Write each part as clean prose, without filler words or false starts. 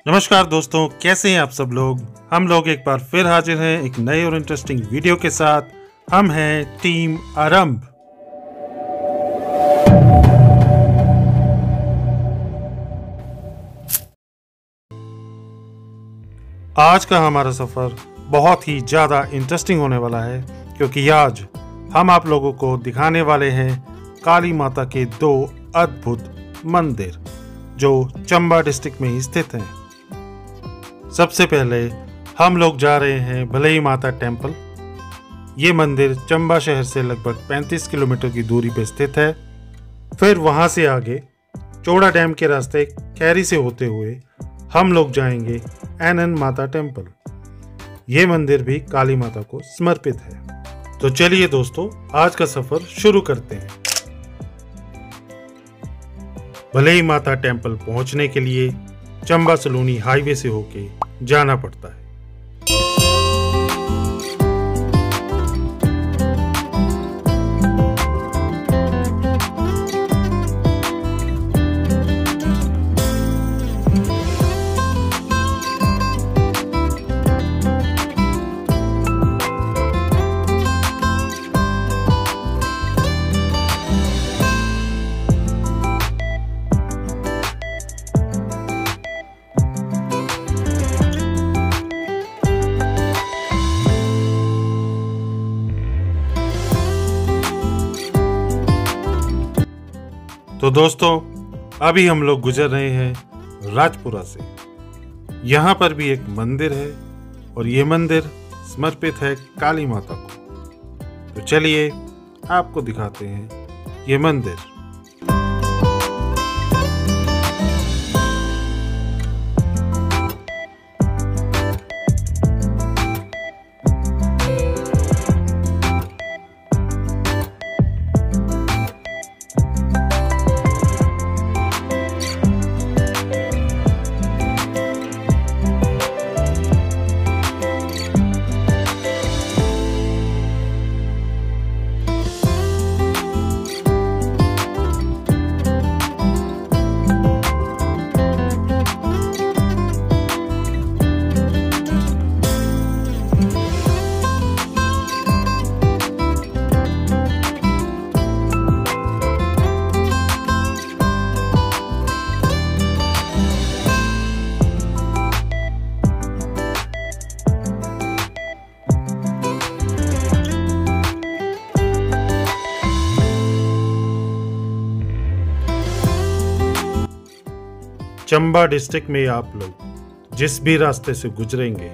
नमस्कार दोस्तों, कैसे हैं आप सब लोग। हम लोग एक बार फिर हाजिर हैं एक नए और इंटरेस्टिंग वीडियो के साथ। हम हैं टीम आरंभ। आज का हमारा सफर बहुत ही ज्यादा इंटरेस्टिंग होने वाला है, क्योंकि आज हम आप लोगों को दिखाने वाले हैं काली माता के दो अद्भुत मंदिर जो चंबा डिस्ट्रिक्ट में ही स्थित हैं। सबसे पहले हम लोग जा रहे हैं भलई माता टेम्पल। ये मंदिर चंबा शहर से लगभग 35 किलोमीटर की दूरी पर स्थित है। फिर वहां से आगे चौड़ा डैम के रास्ते खैरी से होते हुए हम लोग जाएंगे एनएन माता टेम्पल। ये मंदिर भी काली माता को समर्पित है। तो चलिए दोस्तों, आज का सफर शुरू करते हैं। भलई माता टेम्पल पहुंचने के लिए चंबा सलूनी हाईवे से होके जाना पड़ता है। तो दोस्तों, अभी हम लोग गुजर रहे हैं राजपुरा से। यहाँ पर भी एक मंदिर है और ये मंदिर समर्पित है काली माता को। तो चलिए आपको दिखाते हैं ये मंदिर। चंबा डिस्ट्रिक्ट में आप लोग जिस भी रास्ते से गुजरेंगे,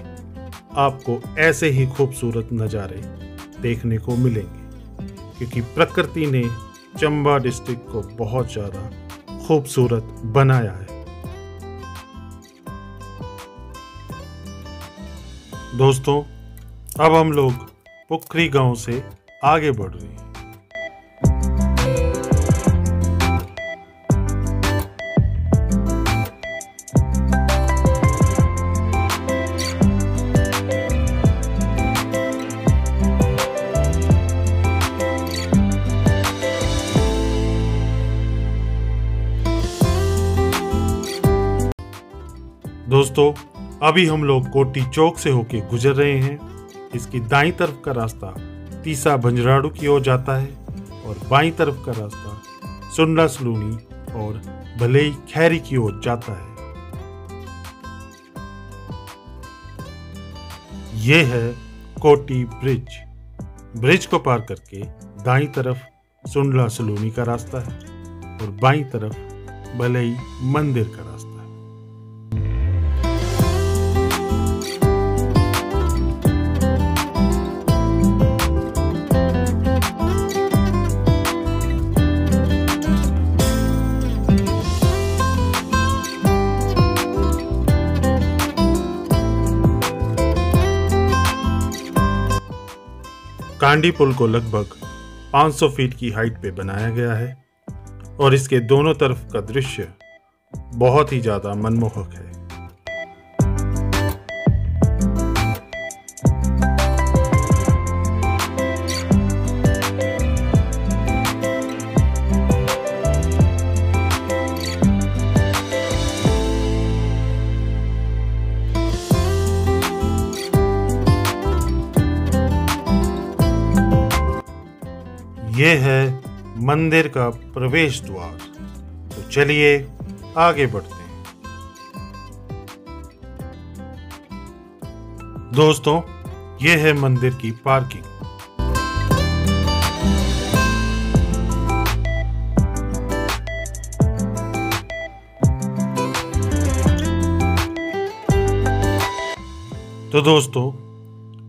आपको ऐसे ही खूबसूरत नज़ारे देखने को मिलेंगे, क्योंकि प्रकृति ने चंबा डिस्ट्रिक्ट को बहुत ज़्यादा खूबसूरत बनाया है। दोस्तों, अब हम लोग पुखरी गांव से आगे बढ़ रहे हैं। दोस्तों, अभी हम लोग कोटी चौक से होके गुजर रहे हैं। इसकी दाईं तरफ का रास्ता तीसा भंजराड़ू की ओर जाता है और बाईं तरफ का रास्ता सुंडा सलूनी और भलई खैरी की ओर जाता है। ये है कोटी ब्रिज। ब्रिज को पार करके दाईं तरफ सुंडा सलूनी का रास्ता है और बाईं तरफ भलई मंदिर का रास्ता है। कांडी पुल को लगभग 500 फीट की हाइट पे बनाया गया है और इसके दोनों तरफ का दृश्य बहुत ही ज्यादा मनमोहक है। ये है मंदिर का प्रवेश द्वार। तो चलिए आगे बढ़ते हैं। दोस्तों, ये है मंदिर की पार्किंग। तो दोस्तों,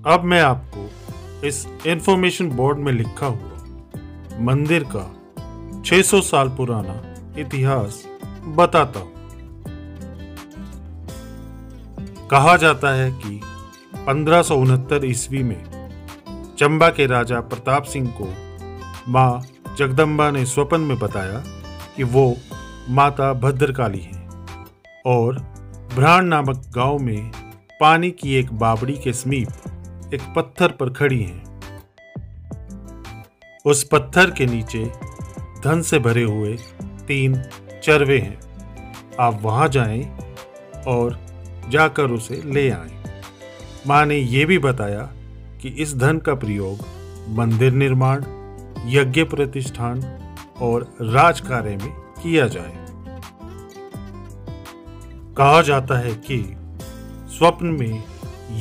अब मैं आपको इस इंफॉर्मेशन बोर्ड में लिखा हुआ मंदिर का 600 साल पुराना इतिहास बताता हूं। कहा जाता है कि 1569 ईस्वी में चंबा के राजा प्रताप सिंह को मां जगदम्बा ने स्वप्न में बताया कि वो माता भद्रकाली हैं और भ्राण नामक गांव में पानी की एक बावड़ी के समीप एक पत्थर पर खड़ी हैं। उस पत्थर के नीचे धन से भरे हुए 3 चरवे हैं। आप वहां जाएं और जाकर उसे ले आएं। मां ने यह भी बताया कि इस धन का प्रयोग मंदिर निर्माण, यज्ञ प्रतिष्ठान और राजकार्य में किया जाए। कहा जाता है कि स्वप्न में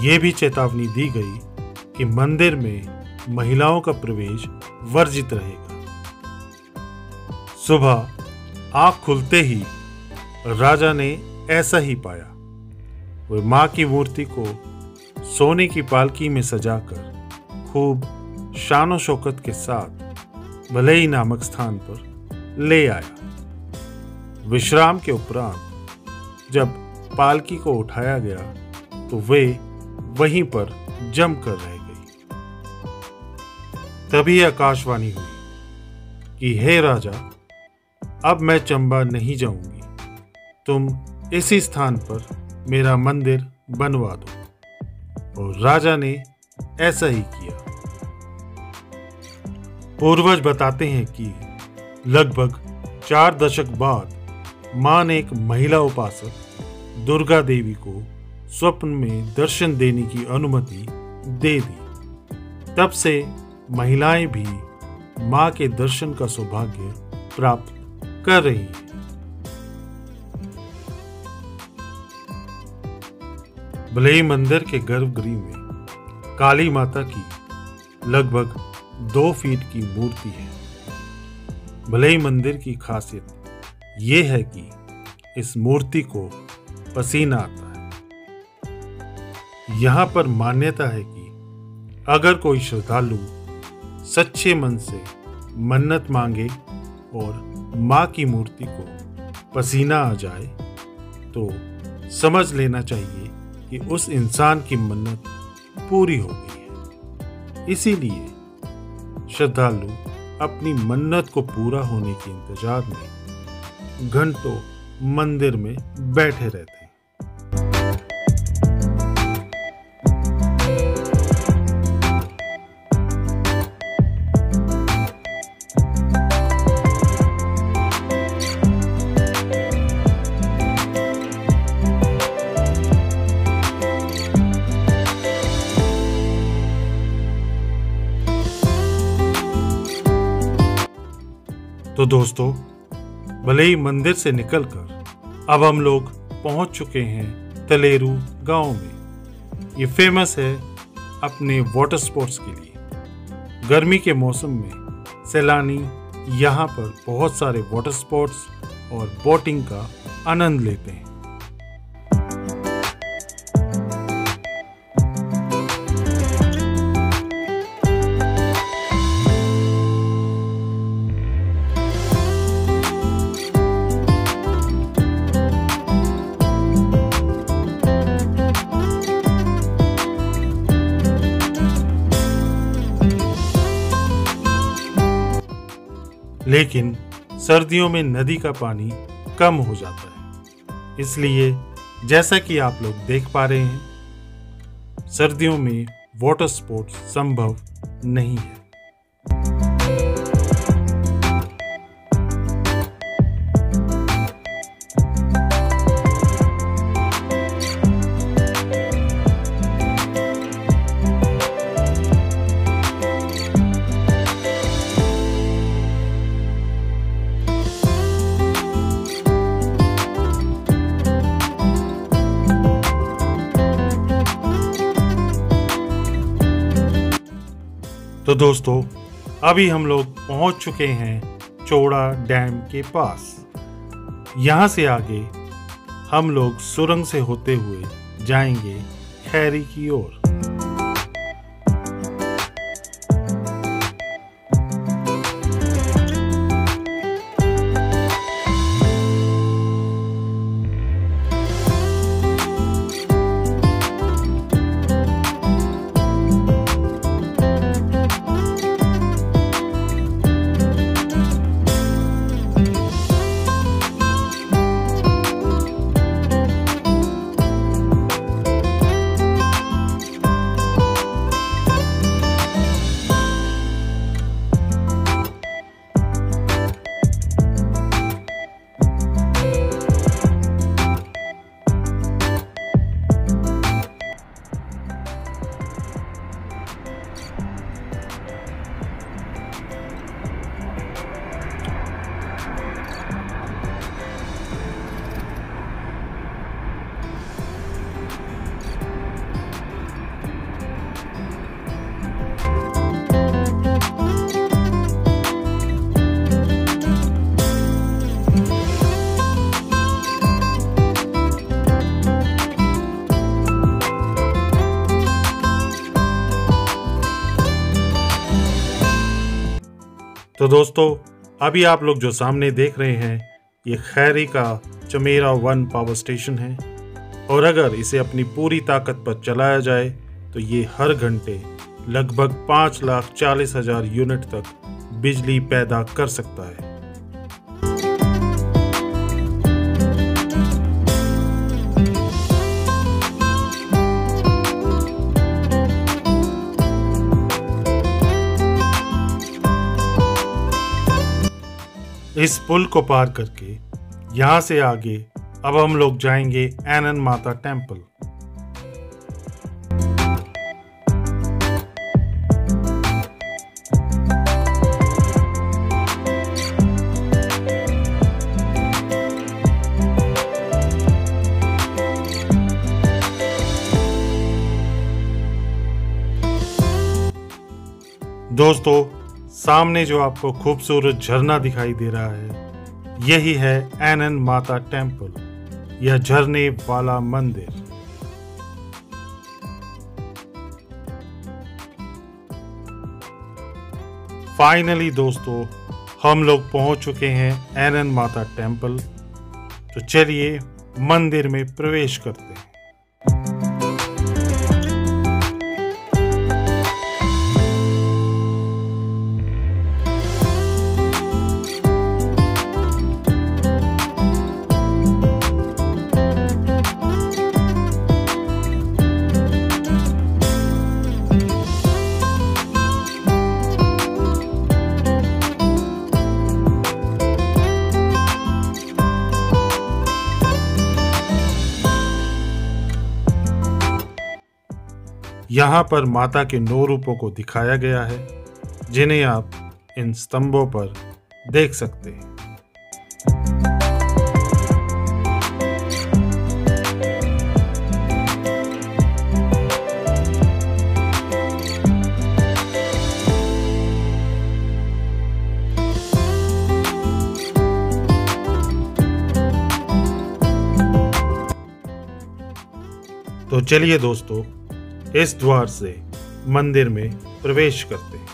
यह भी चेतावनी दी गई कि मंदिर में महिलाओं का प्रवेश वर्जित रहेगा। सुबह आंख खुलते ही राजा ने ऐसा ही पाया। वह मां की मूर्ति को सोने की पालकी में सजाकर खूब शानो शौकत के साथ भलई नामक स्थान पर ले आया। विश्राम के उपरांत जब पालकी को उठाया गया तो वे वहीं पर जमकर रह गई। तभी आकाशवाणी हुई कि हे राजा, अब मैं चंबा नहीं जाऊंगी। तुम इसी स्थान पर मेरा मंदिर बनवा दो। और राजा ने ऐसा ही किया। पूर्वज बताते हैं कि लगभग 4 दशक बाद मां ने एक महिला उपासक दुर्गा देवी को स्वप्न में दर्शन देने की अनुमति दे दी। तब से महिलाएं भी मां के दर्शन का सौभाग्य प्राप्त कर रही हैं। भलई मंदिर के गर्भगृह में काली माता की लगभग 2 फीट की मूर्ति है। भलई मंदिर की खासियत ये है कि इस मूर्ति को पसीना आता है। यहाँ पर मान्यता है कि अगर कोई श्रद्धालु सच्चे मन से मन्नत मांगे और मां की मूर्ति को पसीना आ जाए तो समझ लेना चाहिए कि उस इंसान की मन्नत पूरी हो गई है। इसीलिए श्रद्धालु अपनी मन्नत को पूरा होने के इंतजार में घंटों मंदिर में बैठे रहते हैं। तो दोस्तों, भलई मंदिर से निकलकर अब हम लोग पहुंच चुके हैं तलेरू गांव में। ये फेमस है अपने वाटर स्पोर्ट्स के लिए। गर्मी के मौसम में सैलानी यहाँ पर बहुत सारे वाटर स्पोर्ट्स और बोटिंग का आनंद लेते हैं। लेकिन सर्दियों में नदी का पानी कम हो जाता है। इसलिए जैसा कि आप लोग देख पा रहे हैं, सर्दियों में वाटर स्पोर्ट्स संभव नहीं है। तो दोस्तों, अभी हम लोग पहुंच चुके हैं चौड़ा डैम के पास। यहाँ से आगे हम लोग सुरंग से होते हुए जाएंगे खैरी की ओर। तो दोस्तों, अभी आप लोग जो सामने देख रहे हैं, ये खैरी का चमेरा 1 पावर स्टेशन है। और अगर इसे अपनी पूरी ताकत पर चलाया जाए तो ये हर घंटे लगभग 5,40,000 यूनिट तक बिजली पैदा कर सकता है। इस पुल को पार करके यहाँ से आगे अब हम लोग जाएंगे एनन माता टेम्पल। दोस्तों, सामने जो आपको खूबसूरत झरना दिखाई दे रहा है, यही है एनन माता टेम्पल, यह झरने वाला मंदिर। फाइनली दोस्तों, हम लोग पहुंच चुके हैं एनन माता टेम्पल। तो चलिए मंदिर में प्रवेश करते हैं। यहाँ पर माता के 9 रूपों को दिखाया गया है, जिन्हें आप इन स्तंभों पर देख सकते हैं। तो चलिए दोस्तों, इस द्वार से मंदिर में प्रवेश करते हैं।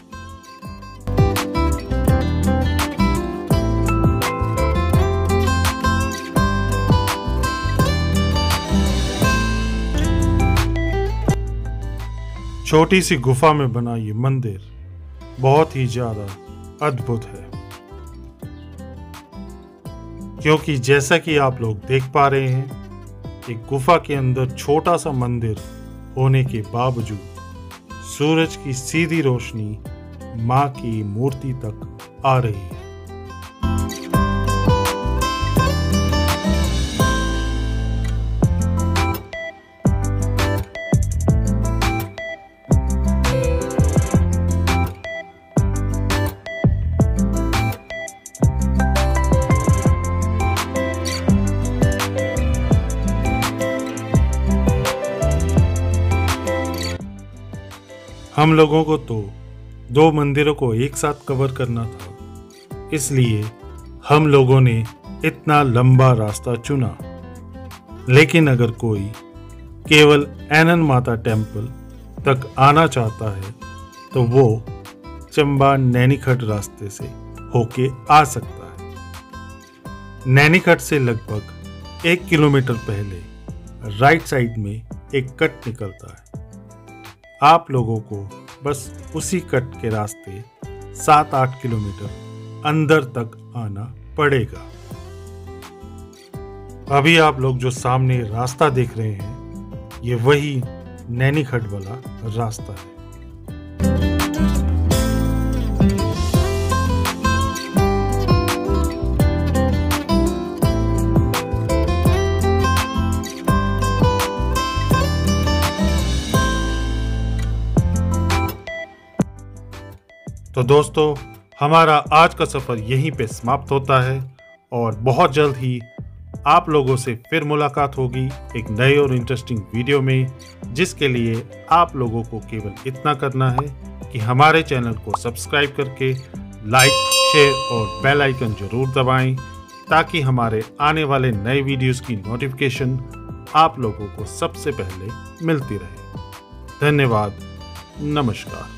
छोटी सी गुफा में बना ये मंदिर बहुत ही ज्यादा अद्भुत है, क्योंकि जैसा कि आप लोग देख पा रहे हैं, एक गुफा के अंदर छोटा सा मंदिर होने के बावजूद सूरज की सीधी रोशनी मां की मूर्ति तक आ रही है। हम लोगों को तो 2 मंदिरों को एक साथ कवर करना था, इसलिए हम लोगों ने इतना लंबा रास्ता चुना। लेकिन अगर कोई केवल एनन माता टेम्पल तक आना चाहता है तो वो चंबा नैनीखट रास्ते से होके आ सकता है। नैनीखट से लगभग 1 किलोमीटर पहले राइट साइड में एक कट निकलता है। आप लोगों को बस उसी कट के रास्ते 7-8 किलोमीटर अंदर तक आना पड़ेगा। अभी आप लोग जो सामने रास्ता देख रहे हैं, ये वही नैनीखट वाला रास्ता है। तो दोस्तों, हमारा आज का सफर यहीं पे समाप्त होता है और बहुत जल्द ही आप लोगों से फिर मुलाकात होगी एक नए और इंटरेस्टिंग वीडियो में, जिसके लिए आप लोगों को केवल इतना करना है कि हमारे चैनल को सब्सक्राइब करके लाइक, शेयर और बेल आइकन जरूर दबाएं, ताकि हमारे आने वाले नए वीडियोस की नोटिफिकेशन आप लोगों को सबसे पहले मिलती रहे। धन्यवाद। नमस्कार।